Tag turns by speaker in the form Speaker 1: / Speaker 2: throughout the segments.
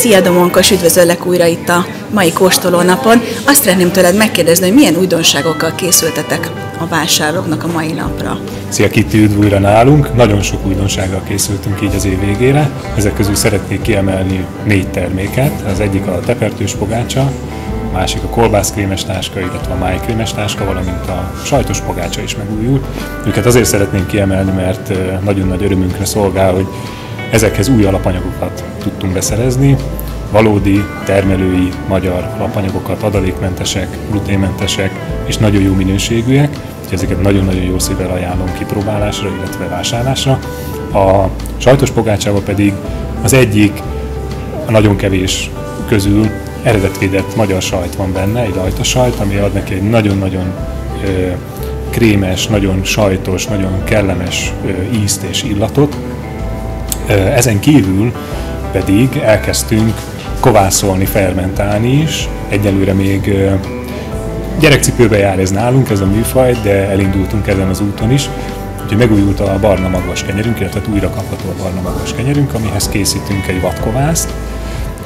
Speaker 1: Szia Domonkos, üdvözöllek újra itt a mai kóstolónapon. Azt szeretném tőled megkérdezni, hogy milyen újdonságokkal készültetek a vásárlóknak a mai napra.
Speaker 2: Szia Kitti, üdv újra nálunk! Nagyon sok újdonsággal készültünk így az év végére. Ezek közül szeretnék kiemelni 4 terméket. Az egyik a tepertős pogácsa, a másik a kolbászkrémes táska, illetve a májkrémes táska, valamint a sajtos pogácsa is megújult. Őket azért szeretnénk kiemelni, mert nagyon nagy örömünkre szolgál, hogy ezekhez új alapanyagokat tudtunk beszerezni, valódi, termelői magyar alapanyagokat, adalékmentesek, gluténmentesek és nagyon jó minőségűek, úgyhogy ezeket nagyon-nagyon jó szívvel ajánlom kipróbálásra, illetve vásárlásra. A sajtos pogácsával pedig az egyik, a nagyon kevés közül eredetvédett magyar sajt van benne, egy rajtasajt, ami ad neki egy nagyon-nagyon krémes, nagyon sajtos, nagyon kellemes ízt és illatot. Ezen kívül pedig elkezdtünk kovászolni, fermentálni is. Egyelőre még gyerekcipőbe jár ez nálunk, ez a műfaj, de elindultunk ezen az úton is. Úgyhogy megújult a barna magvas kenyerünk, illetve újra kapható a barna magvas kenyerünk, amihez készítünk egy vadkovászt,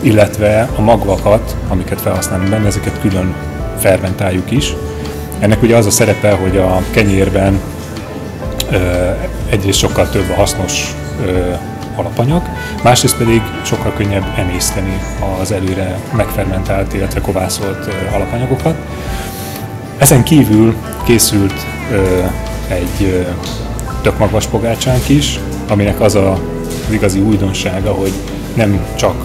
Speaker 2: illetve a magvakat, amiket felhasználunk benne, ezeket külön fermentáljuk is. Ennek ugye az a szerepe, hogy a kenyérben egyrészt sokkal több a hasznos alapanyag, másrészt pedig sokkal könnyebb emészteni az előre megfermentált, illetve kovászolt alapanyagokat. Ezen kívül készült egy tökmagvas pogácsánk is, aminek az az igazi újdonsága, hogy nem csak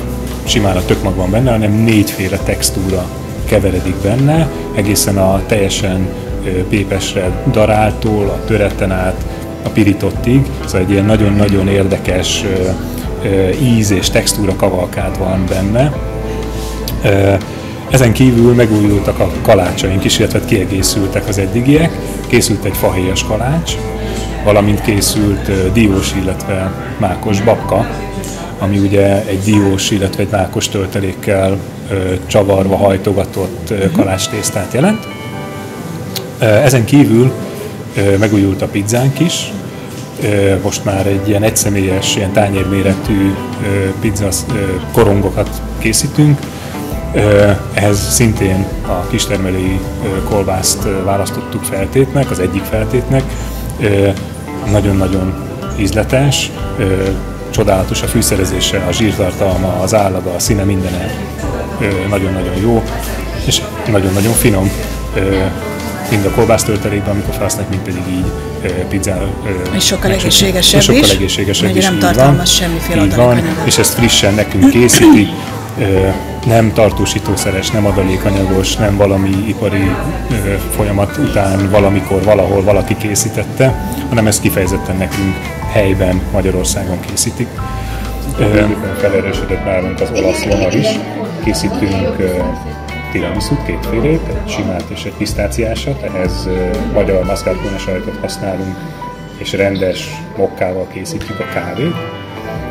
Speaker 2: simán a tökmag van benne, hanem 4 féle textúra keveredik benne, egészen a teljesen pépesre daráltól, a töretten át, a pirítottig, szóval egy ilyen nagyon-nagyon érdekes íz és textúra kavalkád van benne. Ezen kívül megújultak a kalácsaink is, illetve kiegészültek az eddigiek. Készült egy fahéjas kalács, valamint készült diós, illetve mákos babka, ami ugye egy diós, illetve egy mákos töltelékkel csavarva hajtogatott kalácstésztát jelent. Ezen kívül megújult a pizzánk is, most már egy ilyen egyszemélyes, ilyen tányérméretű pizza korongokat készítünk. Ehhez szintén a kistermelői kolbászt választottuk feltétnek, az egyik feltétnek. Nagyon-nagyon ízletes, csodálatos a fűszerezése, a zsírtartalma, az állaga, a színe, mindene nagyon-nagyon jó, és nagyon-nagyon finom. Mind a kolbásztöltelékben, amikor felhasználják, mind pedig így pizzán.
Speaker 1: És sokkal egészségesebb is.
Speaker 2: Sokkal egészségesebb is,
Speaker 1: nem tartalmaz semmiféle adalékanyagot.
Speaker 2: És ezt frissen nekünk készítik, nem tartósítószeres, nem adalékanyagos, nem valami ipari folyamat után valamikor, valahol valaki készítette, hanem ezt kifejezetten nekünk helyben, Magyarországon készítik. Felerősödött nálunk az olasz vonal is, készítünk tiramisút, 2 félét, egy simát és egy pisztáciásat, ehhez magyar mascarpone sajtot használunk, és rendes mokkával készítjük a kávét.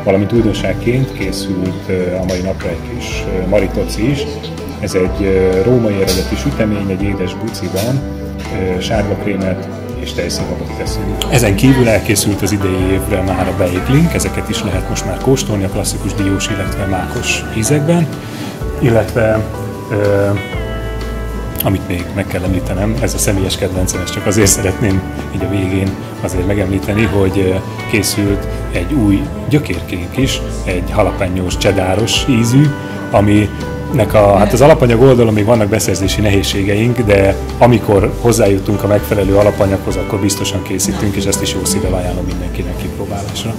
Speaker 2: Valamint újdonságként készült a mai napra egy kis maritoci is. Ez egy római eredeti sütemény, egy édes buciban, sárga krémet és tejszínhabot teszünk. Ezen kívül elkészült az idei évre már a beiglink, ezeket is lehet most már kóstolni a klasszikus diós, illetve mákos ízekben, illetve amit még meg kell említenem, ez a személyes kedvencem, ezt csak azért szeretném így a végén azért megemlíteni, hogy készült egy új gyökérkénk is, egy jalapeno-s, csedáros ízű, aminek hát az alapanyag oldalon még vannak beszerzési nehézségeink, de amikor hozzájutunk a megfelelő alapanyaghoz, akkor biztosan készítünk, és ezt is jó szívvel ajánlom mindenkinek kipróbálásra.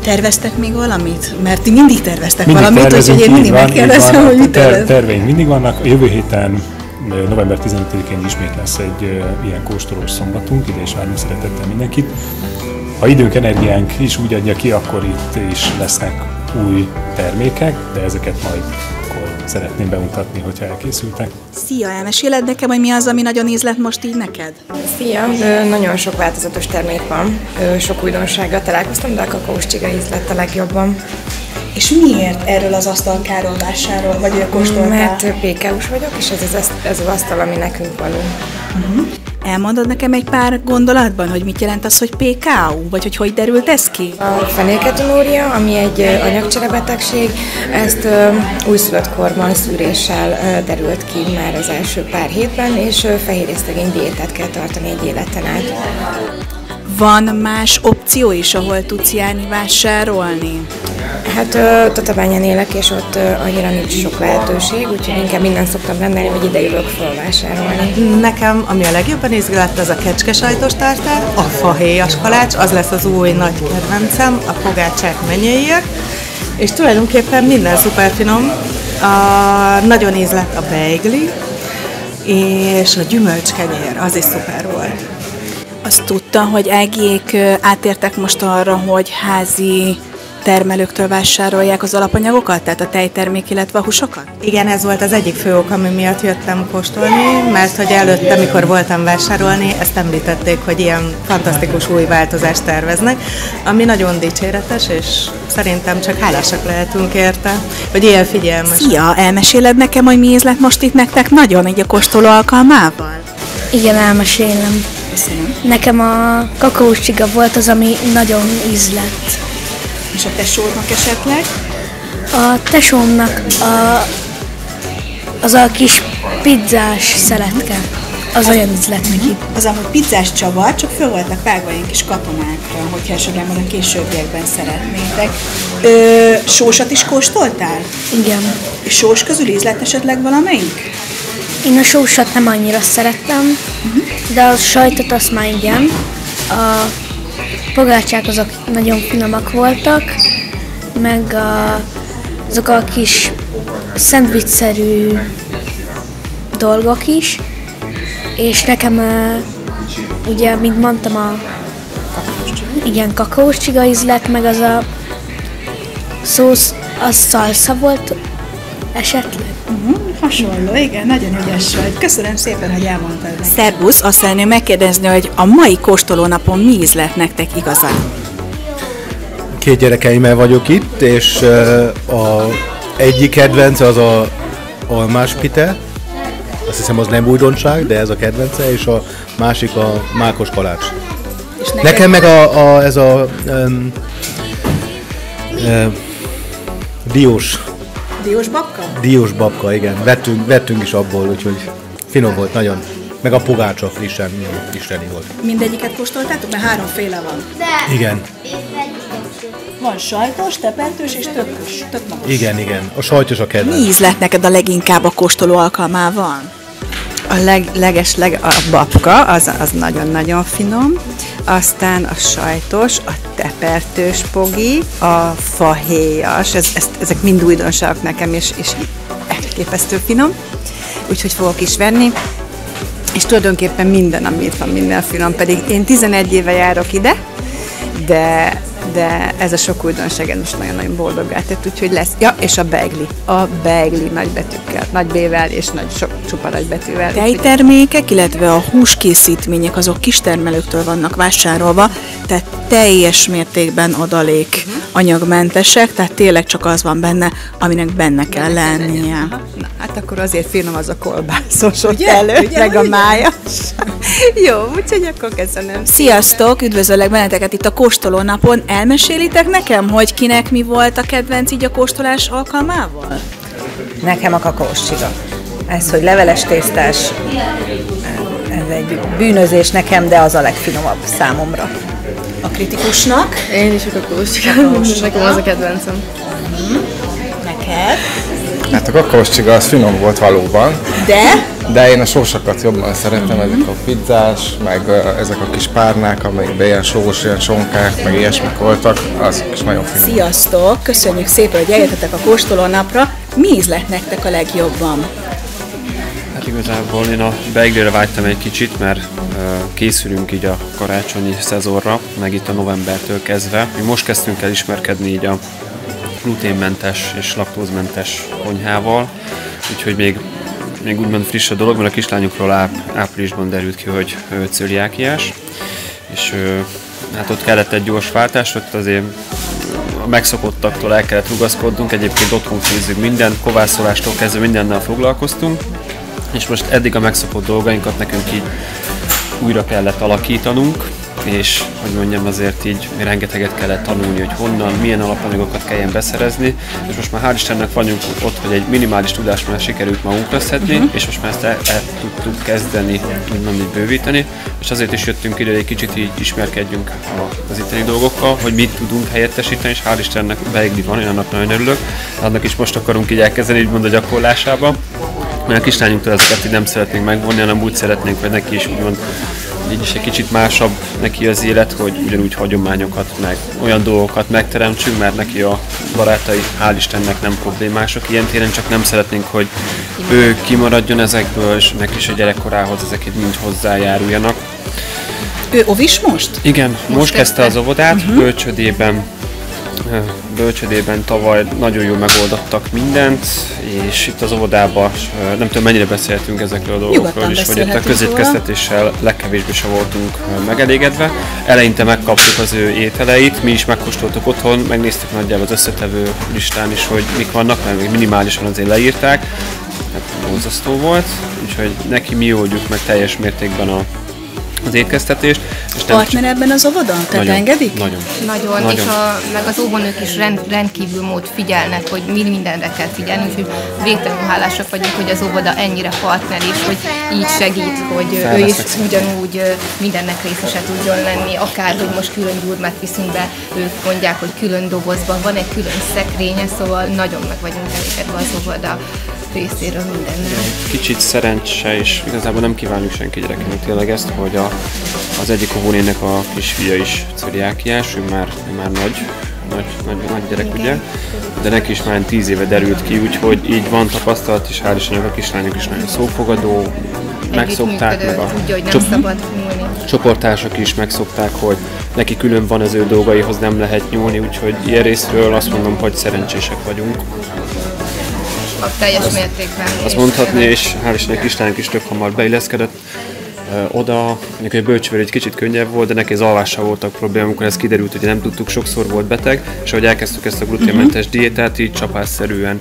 Speaker 1: Terveztek még valamit? Mert ti mindig terveztek valamit, úgyhogy én mindig megkérdezem, hogy mit terveztek.
Speaker 2: Terveink mindig vannak. A jövő héten, november 15-én ismét lesz egy ilyen kóstolós szombatunk, ide is várunk szeretettel mindenkit. Ha időnk, energiánk is úgy adja ki, akkor itt is lesznek új termékek, de ezeket majd akkor szeretném bemutatni, hogyha elkészültek.
Speaker 1: Szia, elmeséled nekem, hogy mi az, ami nagyon ízlet most így neked?
Speaker 3: Szia, nagyon sok változatos termék van, sok újdonsággal találkoztam, de a kakaós csiga ízlett a legjobban.
Speaker 1: És miért erről az asztalkáról vásárol, vagy kóstoltál?
Speaker 3: Mert PK-s vagyok, és ez az asztal, ami nekünk való.
Speaker 1: Elmondod nekem egy pár gondolatban, hogy mit jelent az, hogy PKU, vagy hogy derült ez ki?
Speaker 3: A fenélketonúria, ami egy anyagcserebetegség, ezt újszülött korban szűréssel derült ki már az első pár hétben, és fehérjésztegény diétát kell tartani egy életen át.
Speaker 1: Van más opció is, ahol tudsz járni vásárolni?
Speaker 3: Hát Tatabányán élek, és ott annyira nincs sok lehetőség, úgyhogy inkább minden szoktam rendelni, hogy ide jövök felvásárolni.
Speaker 4: Nekem, ami a legjobban izgalett, az a kecskesajtos tartár, a fahéjas kalács, az lesz az új nagy kedvencem, a pogácsák menyéiek, és tulajdonképpen minden szuper finom. Nagyon ízlett a beigli, és a gyümölcskenyér, az is szuper volt.
Speaker 1: Azt tudta, hogy Ágiék átértek most arra, hogy házi termelőktől vásárolják az alapanyagokat, tehát a tejtermék, illetve a húsokat?
Speaker 4: Igen, ez volt az egyik fő ok, ami miatt jöttem kóstolni, mert hogy előtte, mikor voltam vásárolni, ezt említették, hogy ilyen fantasztikus új változást terveznek, ami nagyon dicséretes, és szerintem csak hálásak lehetünk érte, hogy ilyen figyelmes.
Speaker 1: Szia, elmeséled nekem, hogy mi ízlet most itt nektek nagyon, így a kóstoló alkalmával?
Speaker 5: Igen, elmesélem.
Speaker 1: Köszönöm.
Speaker 5: Nekem a kakaós csiga volt az, ami nagyon ízlett.
Speaker 1: És a tesódnak esetleg?
Speaker 5: A tesómnak az a kis pizzás szeletke, az olyan ízlett neki.
Speaker 1: Az amúgy pizzás csavar, csak föl voltak vágva ilyen kis katonákra, hogyha esetleg majd a későbbiekben szeretnétek. Sósat is kóstoltál?
Speaker 5: Igen.
Speaker 1: És sós közül ízlett esetleg valamelyik?
Speaker 5: Én a sósat nem annyira szerettem, de a sajtot azt már igen. A pogácsák azok nagyon finomak voltak, meg azok a kis szendvicsszerű dolgok is, és nekem ugye, mint mondtam, igen, kakaós csiga ízlet, meg az a szósz, az szalsza volt esetleg.
Speaker 1: Hasonló, igen, nagyon ügyes vagy. Köszönöm szépen, hogy elmondtad. Szerbusz, azt szeretném megkérdezni, hogy a mai kóstolónapon mi ízlet nektek igazán?
Speaker 6: Két gyerekeimmel vagyok itt, és a egyik kedvence az a almáspite, azt hiszem az nem újdonság, de ez a kedvence, és a másik a mákos kalács. Nekem meg ez a diós.
Speaker 1: Diós babka?
Speaker 6: Diós babka, igen. Vettünk is abból, úgyhogy finom volt nagyon. Meg a pogácsa frissen, isteni volt.
Speaker 1: Mindegyiket kóstoltátok? Mert háromféle van.
Speaker 6: Igen.
Speaker 1: Van sajtos, tepertős és tökös. Tök magas.
Speaker 6: Igen. A sajtos a kedvenc.
Speaker 1: Mi ízlet neked a leginkább a kóstoló alkalmával?
Speaker 4: A babka, az nagyon-nagyon finom, aztán a sajtos, a tepertős pogi, a fahéjas, ezek mind újdonságok nekem, és elképesztő finom, úgyhogy fogok is venni, és tulajdonképpen minden, ami itt van, minden finom, pedig én 11 éve járok ide, de ez a sok újdonság most nagyon-nagyon boldoggá tett, úgyhogy lesz. Ja, és a beigli nagy betűkkel, nagy B-vel és csupa nagy betűvel.
Speaker 1: Tejtermékek, illetve a húskészítmények azok kistermelőktől vannak vásárolva, tehát teljes mértékben adalék anyagmentesek, tehát tényleg csak az van benne, aminek benne kell lennie.
Speaker 4: Na, hát akkor azért finom az a kolbászos ott előtt, meg a májas. Jó, úgyhogy akkor köszönöm.
Speaker 1: Sziasztok, üdvözöllek benneteket itt a kóstoló napon. Elmesélitek nekem, hogy kinek mi volt a kedvenc így a kóstolás alkalmával?
Speaker 7: Nekem a kakaós csiga. Ez, hogy leveles tésztás, ez egy bűnözés nekem, de az a legfinomabb számomra.
Speaker 1: A kritikusnak?
Speaker 8: Én is a kakaós csiga. Nekem az a kedvencem.
Speaker 1: Neked?
Speaker 9: Hát a kakaós csiga az finom volt valóban. De én a sósakat jobban szeretem, ezek a pizzás, meg ezek a kis párnák, amelyekben ilyen sós, ilyen sonkák, meg ilyesmik voltak, azok is nagyon finom.
Speaker 1: Sziasztok! Köszönjük szépen, hogy eljöttetek a kóstoló napra. Mi ízlet nektek a legjobban?
Speaker 10: Hát igazából én a beiglire vágytam egy kicsit, mert készülünk így a karácsonyi szezonra, meg itt a novembertől kezdve. Mi most kezdtünk el ismerkedni így a gluténmentes és laktózmentes konyhával, úgyhogy még úgymond friss a dolog, mert a kislányokról áprilisban derült ki, hogy cöliákiás, és hát ott kellett egy gyors váltás, ott azért a megszokottaktól el kellett rugaszkodnunk, egyébként otthon főzzük mindent, kovászolástól kezdve mindennel foglalkoztunk, és most eddig a megszokott dolgainkat nekünk így újra kellett alakítanunk, és hogy mondjam, azért így rengeteget kellett tanulni, hogy honnan, milyen alapanyagokat kelljen beszerezni, és most már hál' Istennek vagyunk ott, hogy egy minimális tudást már sikerült magunkra szedni, és most már ezt el tudtuk kezdeni, úgymond bővíteni, és azért is jöttünk ide, hogy egy kicsit így ismerkedjünk az itteni dolgokkal, hogy mit tudunk helyettesíteni, és hál' Istennek beigli van, én annak nagyon örülök, annak is most akarunk így elkezdeni, úgymond a gyakorlásába, mert a kislányunktól ezeket így nem szeretnénk megvonni, hanem úgy szeretnénk, hogy neki is úgymond így is egy kicsit másabb neki az élet, hogy ugyanúgy hagyományokat, meg olyan dolgokat megteremtsünk, mert neki a barátai hál' Istennek nem problémások ilyen téren, csak nem szeretnénk, hogy ő kimaradjon ezekből, és neki is a gyerekkorához ezeket mind hozzájáruljanak.
Speaker 1: Ő ovis most?
Speaker 10: Igen, most kezdte az óvodát, bölcsödében tavaly nagyon jól megoldottak mindent, és itt az óvodában nem tudom mennyire beszéltünk ezekről a dolgokról is, hogy itt a közétkeztetéssel legkevésbé se voltunk megelégedve. Eleinte megkaptuk az ő ételeit, mi is megkóstoltuk otthon, megnéztük nagyjából az összetevő listán is, hogy mik vannak, mert még minimálisan azért leírták. Hát borzasztó volt, úgyhogy neki mi oldjuk meg teljes mértékben az étkeztetést.
Speaker 1: Partner ebben az óvoda? Tehát engedik?
Speaker 3: Nagyon. És meg az óvónők is rendkívül mód figyelnek, hogy mindenre kell figyelni, úgyhogy végtelenül hálásak vagyunk, hogy az óvoda ennyire partner is, hogy így segít, hogy ő is ugyanúgy mindennek részese tudjon lenni, akár, hogy most külön gyurmát viszünk be, ők mondják, hogy külön dobozban van egy külön szekrénye, szóval nagyon meg vagyunk elégedve az óvoda részéről mindennel.
Speaker 10: Kicsit szerencse, és igazából nem kívánjuk senki gyerekének tényleg ezt, hogy az egyik óvónének a kisfia is cöliákiás, ő már nagy gyerek, ugye, de neki is már 10 éve derült ki, úgyhogy így van tapasztalat, és hál' Istennek a kislányok is nagyon szófogadó, megszokták, meg a csoporttársak is megszokták, hogy neki külön van az ő dolgaihoz, nem lehet nyúlni, úgyhogy ilyen részről azt mondom, hogy szerencsések vagyunk.
Speaker 3: A teljes mértékben.
Speaker 10: Azt mondhatni, és hál' Istennek kislányok is tök hamar beilleszkedett oda, neki a bölcsővel egy kicsit könnyebb volt, de neki az alvással voltak problémák, amikor ez kiderült, hogy nem tudtuk, sokszor volt beteg, és ahogy elkezdtük ezt a gluténmentes diétát, így csapásszerűen,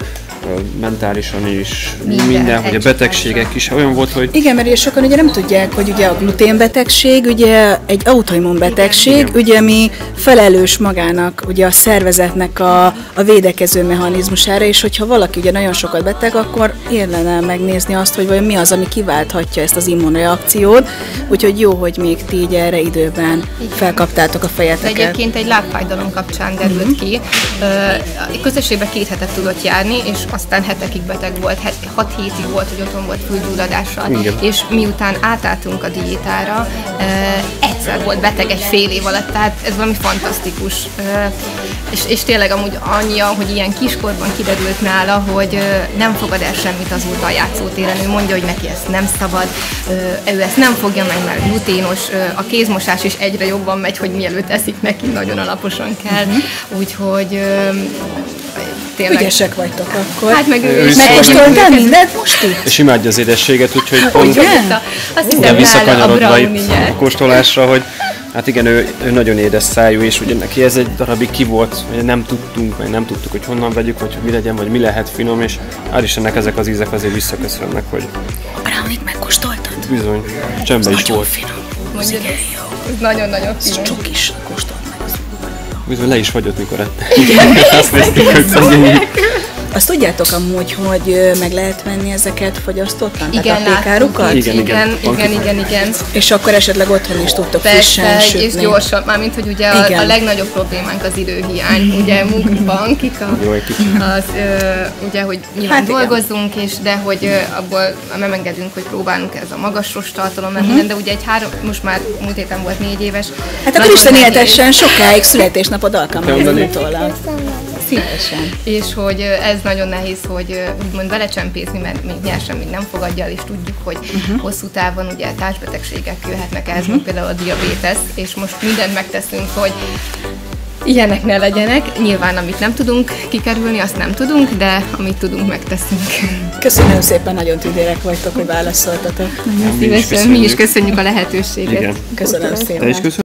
Speaker 10: mentálisan is, minden, hogy a betegségek is olyan volt, hogy...
Speaker 1: Igen, mert sokan ugye nem tudják, hogy ugye a gluténbetegség ugye egy autoimmun betegség, ugye ami felelős magának, ugye a szervezetnek a védekező mechanizmusára, és hogyha valaki ugye nagyon sokat beteg, akkor érlene megnézni azt, hogy vajon mi az, ami kiválthatja ezt az immunreakciót, úgyhogy jó, hogy még ti így erre időben felkaptátok a fejeteket.
Speaker 3: De egyébként egy lábfájdalom kapcsán derült ki. Közösségben 2 hetet tudott járni, és aztán hetekig beteg volt, 6 hétig volt, hogy otthon volt fülgyulladással, és miután átálltunk a diétára, egyszer volt beteg egy fél év alatt, tehát ez valami fantasztikus. És tényleg amúgy annyi, hogy ilyen kiskorban kiderült nála, hogy nem fogad el semmit azóta a játszótéren, ő mondja, hogy neki ezt nem szabad, ő ezt nem fogja meg, mert gluténos, a kézmosás is egyre jobban megy, hogy mielőtt eszik neki, nagyon alaposan kell, úgyhogy tényleg.
Speaker 1: Ügyesek vagytok akkor.
Speaker 3: Hát meg ő is.
Speaker 1: Megkóstoltál mindent most itt?
Speaker 10: És imádja az édességet, úgyhogy pont visszakanyarodva itt a kóstolásra, hogy hát igen, ő nagyon édes szájú, és ugye neki ez egy darabig ki volt, hogy nem tudtuk, hogy honnan vegyük, vagy hogy mi legyen, vagy mi lehet finom, és hál' Istennek ezek az ízek azért visszaköszönnek, hogy...
Speaker 1: A brownie-t megkóstoltad?
Speaker 10: Bizony, csembe is volt.
Speaker 1: Ez igen jó.
Speaker 3: Ez nagyon-nagyon finom.
Speaker 1: Ez csokis, kóstolt meg az
Speaker 10: bizony le is fagyott, mikor ettem. Azt néztük, hogy szegény.
Speaker 1: Azt tudjátok amúgy, hogy meg lehet venni ezeket fogyasztottan?
Speaker 3: Igen,
Speaker 1: látárukat?
Speaker 3: Igen.
Speaker 1: És akkor esetleg otthon is tudtok frissen sütni.
Speaker 3: És gyorsan, mármint, hogy ugye a legnagyobb problémánk az időhiány, ugye munkában, ugye, hogy nyilván dolgozzunk, de hogy abból nem engedünk, hogy próbálunk ez a magas rosttartalom, de ugye most már múlt héten volt 4 éves.
Speaker 1: Hát akkor istenéltessen sokáig születésnapod alkalmából utólag. Szívesen.
Speaker 3: És hogy ez nagyon nehéz, hogy úgymond belecsempészni, mert még nyersen még nem fogadja el, és tudjuk, hogy hosszú távon ugye társbetegségek jöhetnek ehhez, mint például a diabétesz, és most mindent megteszünk, hogy ilyenek ne legyenek. Nyilván, amit nem tudunk kikerülni, azt nem tudunk, de amit tudunk, megteszünk.
Speaker 1: Köszönöm szépen, nagyon tüdérek vagytok, hogy válaszoltatok.
Speaker 3: Szívesen, mi is köszönjük a lehetőséget.
Speaker 1: Igen. Köszönöm szépen.